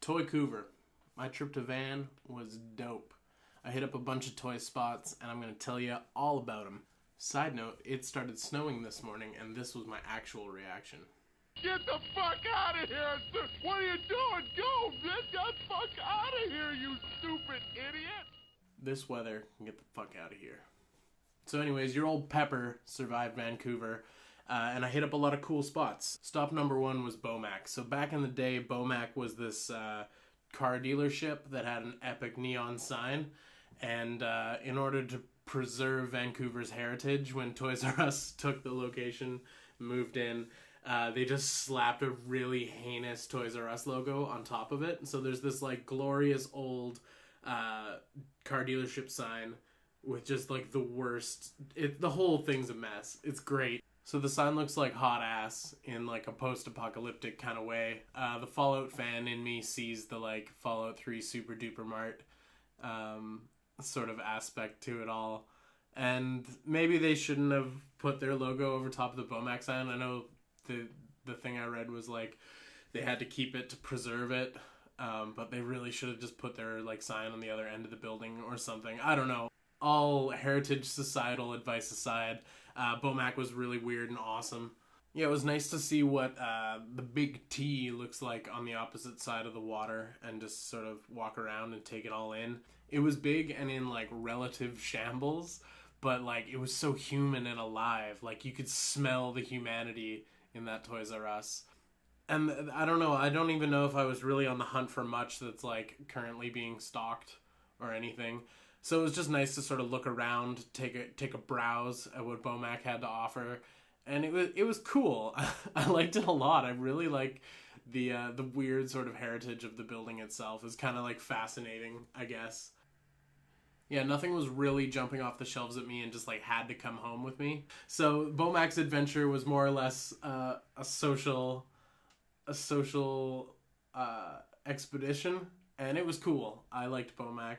Toycouver. My trip to Van was dope. I hit up a bunch of toy spots, and I'm going to tell you all about them. Side note, it started snowing this morning, and this was my actual reaction. Get the fuck out of here! What are you doing? Go! Get the fuck out of here, you stupid idiot! This weather can get the fuck out of here. So anyways, your old Pepper survived Vancouver, and I hit up a lot of cool spots. Stop number one was Beaumac. So back in the day, Beaumac was this car dealership that had an epic neon sign, and in order to preserve Vancouver's heritage, when ToysRus took the location, moved in, they just slapped a really heinous ToysRus logo on top of it. So there's this like glorious old car dealership sign with just like the worst. The whole thing's a mess. It's great. So the sign looks like hot ass in like a post-apocalyptic kind of way. The Fallout fan in me sees the like Fallout 3 Super Duper Mart sort of aspect to it all. And maybe they shouldn't have put their logo over top of the Beaumac sign. I know the thing I read was like they had to keep it to preserve it, but they really should have just put their like sign on the other end of the building or something. I don't know. All heritage societal advice aside, Beaumac was really weird and awesome. Yeah, it was nice to see what the big T looks like on the opposite side of the water and just sort of walk around and take it all in. It was big and in like relative shambles, but like it was so human and alive. Like you could smell the humanity in that Toys R Us. And I don't know, I don't even know if I was really on the hunt for much that's like currently being stocked or anything. So it was just nice to sort of look around, take a browse at what Beaumac had to offer, and it was cool. I liked it a lot. I really like the weird sort of heritage of the building itself. Is kind of like fascinating, I guess. Yeah, nothing was really jumping off the shelves at me and just like had to come home with me. So Beaumac's adventure was more or less a social expedition, and it was cool. I liked Beaumac.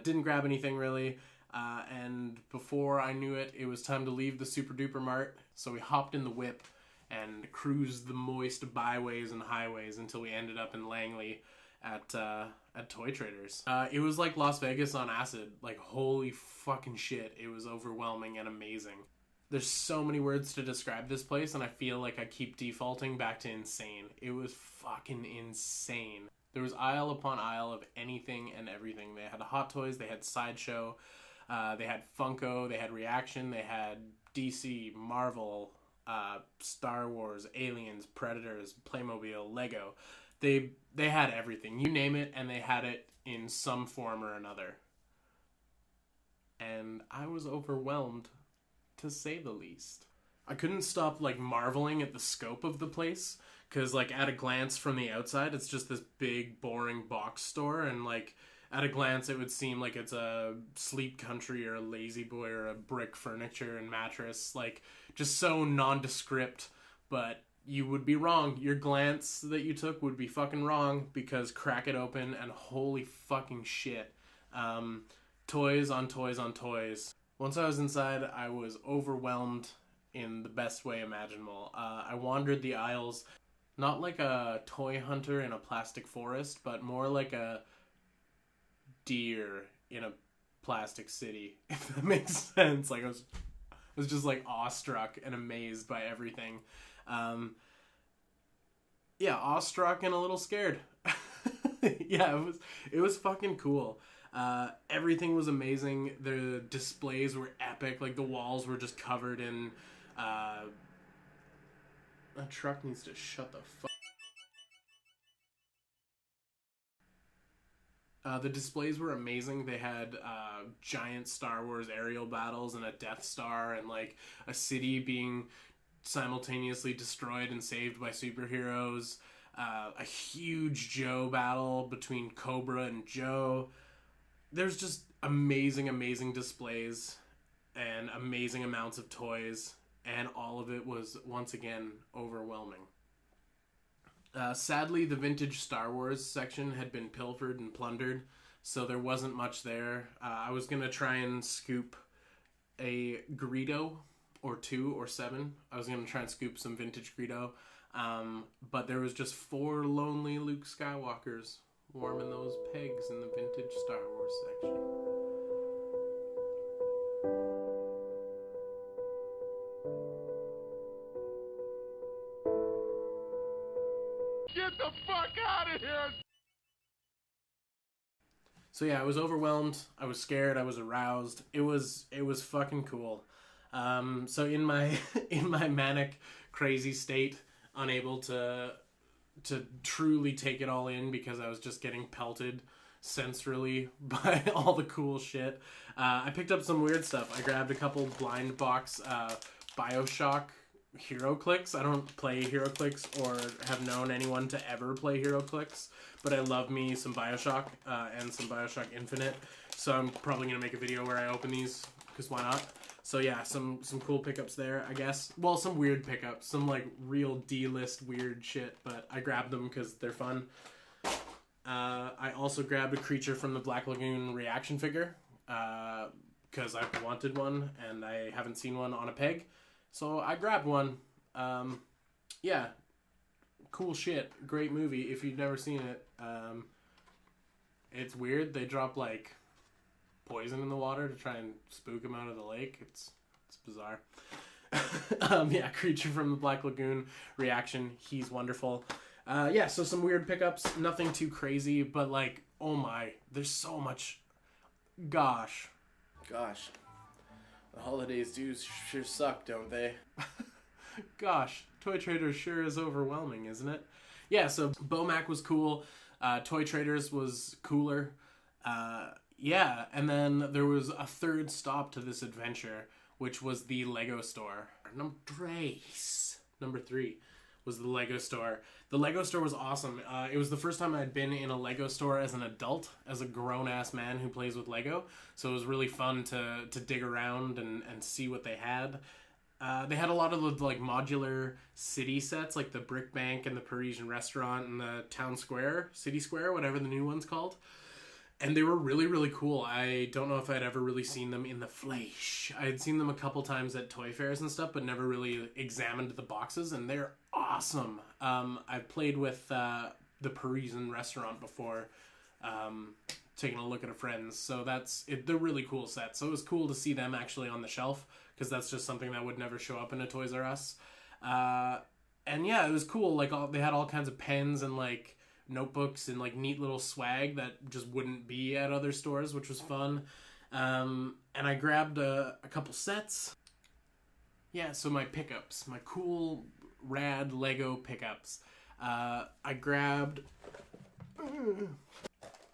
Didn't grab anything really, and before I knew it, it was time to leave the Super Duper Mart. So we hopped in the whip and cruised the moist byways and highways until we ended up in Langley at Toy Traders. It was like Las Vegas on acid. Like holy fucking shit, it was overwhelming and amazing. There's so many words to describe this place, and I feel like I keep defaulting back to insane. It was fucking insane. There was aisle upon aisle of anything and everything. They had Hot Toys, they had Sideshow, they had Funko, they had Reaction, they had DC, Marvel, Star Wars, Aliens, Predators, Playmobil, Lego. They had everything. You name it, and they had it in some form or another. And I was overwhelmed, to say the least. I couldn't stop like marveling at the scope of the place, because like at a glance from the outside it's just this big boring box store, and like at a glance it would seem like it's a Sleep Country or a Lazy Boy or a Brick Furniture and Mattress, like just so nondescript. But you would be wrong. Your glance that you took would be fucking wrong, because crack it open and holy fucking shit. Toys on toys on toys. Once I was inside, I was overwhelmed in the best way imaginable. I wandered the aisles, not like a toy hunter in a plastic forest, but more like a deer in a plastic city, if that makes sense. Like I was just like awestruck and amazed by everything. Yeah, awestruck and a little scared. Yeah, it was fucking cool. Everything was amazing. The displays were epic. Like the walls were just covered in that truck needs to shut the fuck. The displays were amazing. They had giant Star Wars aerial battles and a Death Star, and like a city being simultaneously destroyed and saved by superheroes. A huge Joe battle between Cobra and Joe. There's just amazing displays and amazing amounts of toys, and all of it was once again overwhelming. Sadly, the vintage Star Wars section had been pilfered and plundered, so there wasn't much there. I was gonna try and scoop a Greedo or 2 or 7. I was gonna try and scoop some vintage Greedo, But there was just 4 lonely Luke Skywalkers warming those pegs in the vintage Star Wars section. Get the fuck out of here! So yeah, I was overwhelmed. I was scared. I was aroused. It was fucking cool. So in my in my manic, crazy state, unable to truly take it all in because I was just getting pelted sensorily by all the cool shit. I picked up some weird stuff. I grabbed a couple blind box BioShock HeroClix. I don't play HeroClix or have known anyone to ever play HeroClix, but I love me some BioShock and some BioShock Infinite. So I'm probably gonna make a video where I open these because why not? So yeah, some cool pickups there, I guess. Well, some weird pickups, some like real D-list weird shit, but I grabbed them because they're fun. I also grabbed a Creature from the Black Lagoon reaction figure because I wanted one and I haven't seen one on a peg. So I grabbed one. Yeah, cool shit. Great movie. If you've never seen it, it's weird. They drop like poison in the water to try and spook him out of the lake. It's bizarre. Yeah, Creature from the Black Lagoon reaction. He's wonderful. Yeah, so some weird pickups. Nothing too crazy, but like, oh my, there's so much. Gosh. The holidays do sure suck, don't they? Gosh, Toy Traders sure is overwhelming, isn't it? Yeah, so Bomac was cool. Toy Traders was cooler. Yeah, and then there was a third stop to this adventure, which was the Lego store. Number 3 was the Lego store. The Lego store was awesome. It was the first time I'd been in a Lego store as an adult, as a grown-ass man who plays with Lego. So it was really fun to dig around and see what they had. They had a lot of the like modular city sets, like the Brick Bank and the Parisian Restaurant and the Town Square, City Square, whatever the new one's called. And they were really, really cool. I don't know if I'd ever really seen them in the flesh. I had seen them a couple times at toy fairs and stuff, but never really examined the boxes, and they're awesome. I've played with the Parisian Restaurant before, taking a look at a friend's, so they're really cool sets. So it was cool to see them actually on the shelf, because that's just something that would never show up in a ToysRus. And yeah, it was cool. Like they had all kinds of pens and like notebooks and like neat little swag that just wouldn't be at other stores, which was fun. And I grabbed a couple sets. Yeah, so my pickups, my cool rad Lego pickups. I grabbed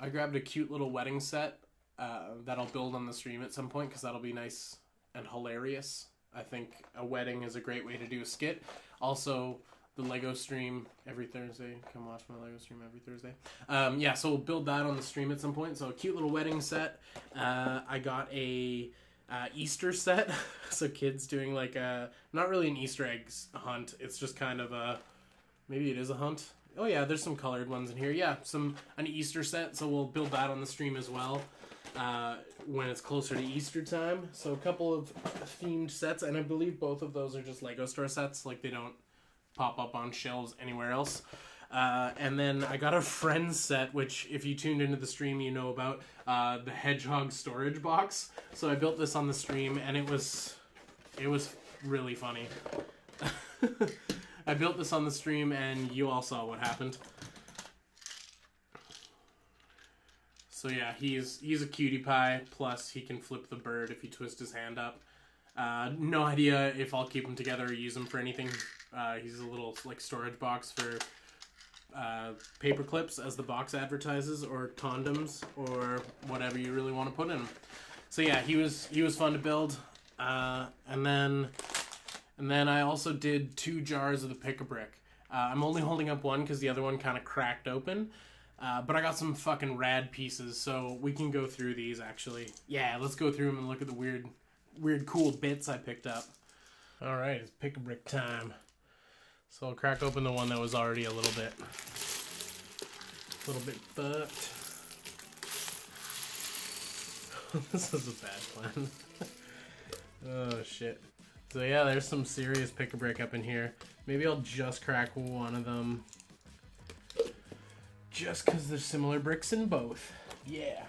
a cute little wedding set that I'll build on the stream at some point because that'll be nice and hilarious. I think a wedding is a great way to do a skit. Also, the Lego stream every Thursday. Come watch my Lego stream every Thursday. Yeah, so we'll build that on the stream at some point. So a cute little wedding set. I got a Easter set. So kids doing like not really an Easter eggs hunt. It's just kind of maybe it is a hunt. Oh yeah, there's some colored ones in here. Yeah, an Easter set. So we'll build that on the stream as well when it's closer to Easter time. So a couple of themed sets, and I believe both of those are just Lego store sets. Like they don't pop up on shelves anywhere else. And then I got a Friends set, which if you tuned into the stream, you know about the Hedgehog storage box. So I built this on the stream, and it was really funny. I built this on the stream, and you all saw what happened. So yeah, he's a cutie pie. Plus, he can flip the bird if you twist his hand up. No idea if I'll keep him together or use him for anything. He's a little like storage box for paper clips, as the box advertises, or condoms, or whatever you really want to put in him. So yeah, he was fun to build. And then I also did 2 jars of the Pick-a-Brick. I'm only holding up one because the other one kind of cracked open. But I got some fucking rad pieces, so we can go through these actually. Yeah, let's go through them and look at the weird cool bits I picked up. Alright, it's Pick-a-Brick time. So I'll crack open the one that was already a little bit fucked. This is a bad plan. Oh shit. So yeah, there's some serious pick-a-brick up in here. Maybe I'll just crack one of them. Just because there's similar bricks in both. Yeah.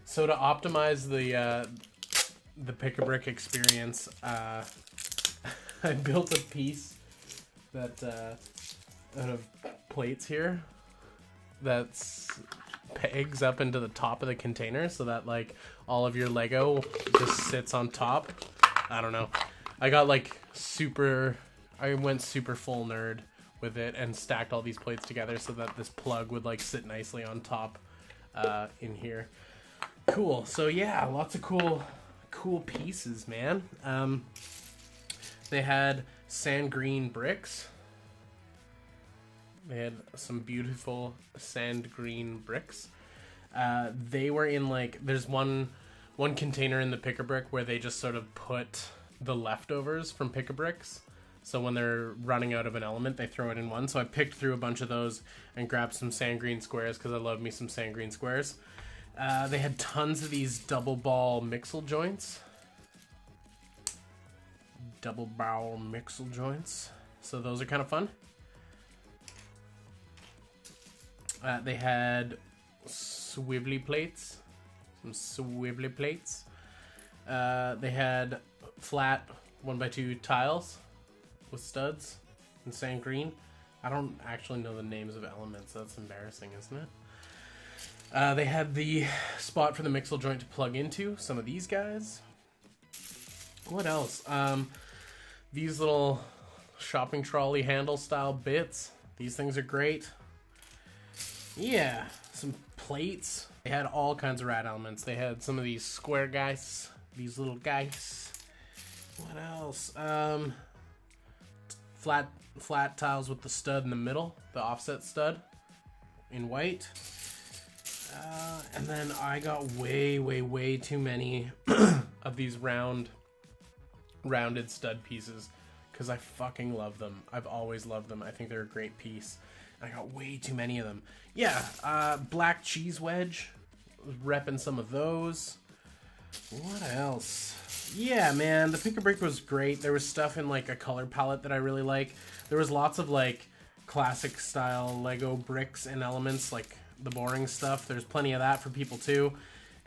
So to optimize the pick-a-brick experience, I built a piece that out of plates here that's pegs up into the top of the container so that like all of your Lego just sits on top. I don't know. I got like I went super full nerd with it and stacked all these plates together so that this plug would like sit nicely on top in here. Cool. So yeah, lots of cool pieces, man. They had sand green bricks. They had some beautiful sand green bricks. They were in like, there's one container in the pick-a-brick where they just sort of put the leftovers from pick-a-bricks. So when they're running out of an element, they throw it in one. So I picked through a bunch of those and grabbed some sand green squares because I love me some sand green squares. They had tons of these double ball mixel joints. Double barrel mixel joints. So those are kind of fun. They had swivelly plates. Some swivelly plates. They had flat 1x2 tiles with studs in sand green. I don't actually know the names of elements. That's embarrassing, isn't it? They had the spot for the mixel joint to plug into. Some of these guys. What else? These little shopping trolley handle style bits. These things are great. Yeah, some plates. They had all kinds of rad elements. They had some of these square guys. These little guys. What else? Flat tiles with the stud in the middle. The offset stud. In white. And then I got way too many of these rounded stud pieces because I fucking love them. I've always loved them. I think they're a great piece. I got way too many of them. Yeah, black cheese wedge. Was repping some of those. What else? Yeah, man, the pick-a-brick was great. There was stuff in like a color palette that I really like. There was lots of like classic style Lego bricks and elements, like the boring stuff. There's plenty of that for people too.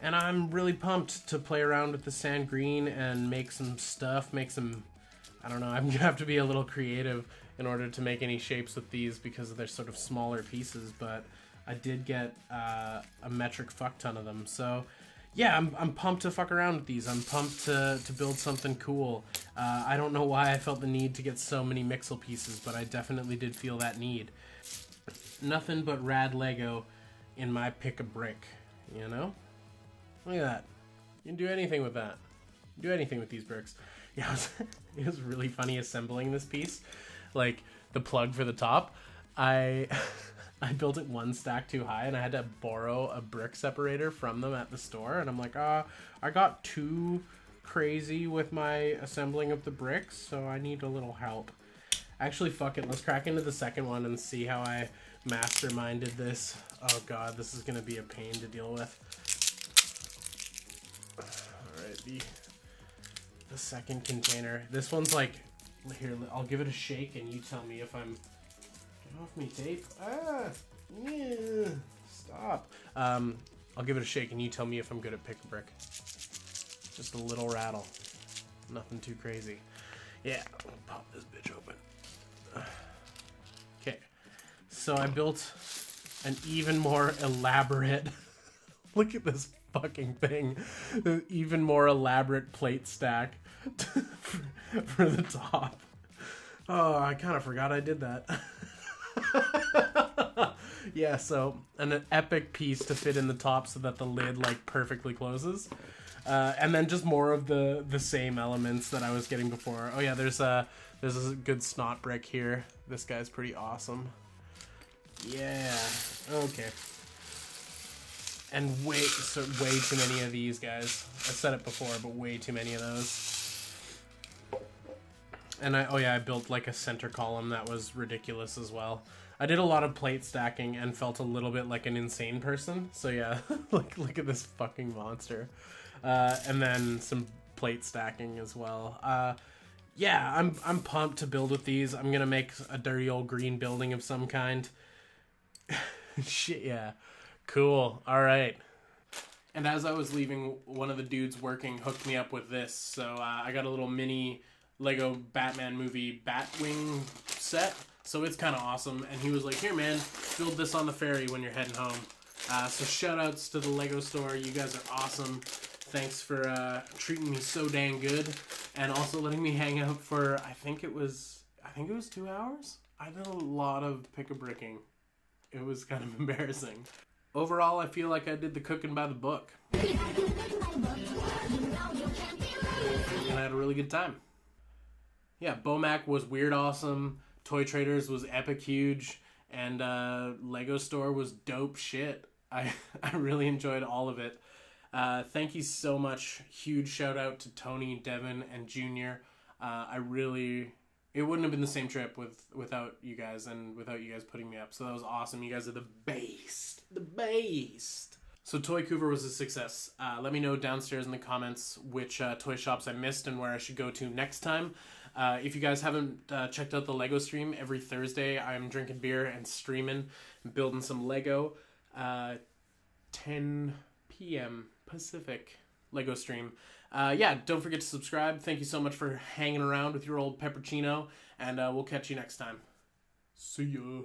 And I'm really pumped to play around with the sand green and make some stuff, I don't know, I'm gonna have to be a little creative in order to make any shapes with these because they're sort of smaller pieces, but I did get a metric fuck ton of them. So yeah, I'm pumped to fuck around with these. I'm pumped to build something cool. I don't know why I felt the need to get so many mixel pieces, but I definitely did feel that need. Nothing but rad Lego in my pick-a-brick, you know? Look at that. You can do anything with that. Do anything with these bricks. Yeah, it was really funny assembling this piece. Like, the plug for the top. I built it one stack too high, and I had to borrow a brick separator from them at the store. And I'm like, I got too crazy with my assembling of the bricks, so I need a little help. Actually, fuck it. Let's crack into the second one and see how I masterminded this. Oh god, this is going to be a pain to deal with. Alright, the second container. This one's like, here, I'll give it a shake and you tell me if I'm... Get off me, tape. Ah! Yeah! Stop. I'll give it a shake and you tell me if I'm good at pick-a-brick. Just a little rattle. Nothing too crazy. Yeah, I'll pop this bitch open. Okay. So I built an even more elaborate... Look at this fucking thing. An even more elaborate plate stack for the top. Oh, I kind of forgot I did that. Yeah, so an epic piece to fit in the top so that the lid like perfectly closes. And then just more of the same elements that I was getting before. Oh yeah, there's a good snot brick here. This guy's pretty awesome. Yeah. Okay. And way too many of these guys. I said it before, but way too many of those. And I built like a center column that was ridiculous as well. I did a lot of plate stacking and felt a little bit like an insane person. So yeah, look at this fucking monster. And then some plate stacking as well. Yeah, I'm pumped to build with these. I'm gonna make a dirty old green building of some kind. Shit, yeah. Cool. All right. And as I was leaving, one of the dudes working hooked me up with this. So I got a little mini Lego Batman movie Batwing set. So it's kind of awesome. And he was like, here, man, build this on the ferry when you're heading home. So shout outs to the Lego store. You guys are awesome. Thanks for treating me so dang good. And also letting me hang out for, I think it was 2 hours? I did a lot of pick-a-bricking. It was kind of embarrassing. Overall, I feel like I did the cooking by the book. And I had a really good time. Yeah, Bomac was weird awesome. Toy Traders was epic huge. And Lego Store was dope shit. I really enjoyed all of it. Thank you so much. Huge shout out to Tony, Devin, and Junior. It wouldn't have been the same trip without you guys and without you guys putting me up. So that was awesome. You guys are the best. The best. So Toycouver was a success. Let me know downstairs in the comments which toy shops I missed and where I should go to next time. If you guys haven't checked out the Lego stream, every Thursday I'm drinking beer and streaming and building some Lego. 10 p.m. Pacific Lego stream. Yeah, don't forget to subscribe. Thank you so much for hanging around with your old peppuccino, and we'll catch you next time. See ya.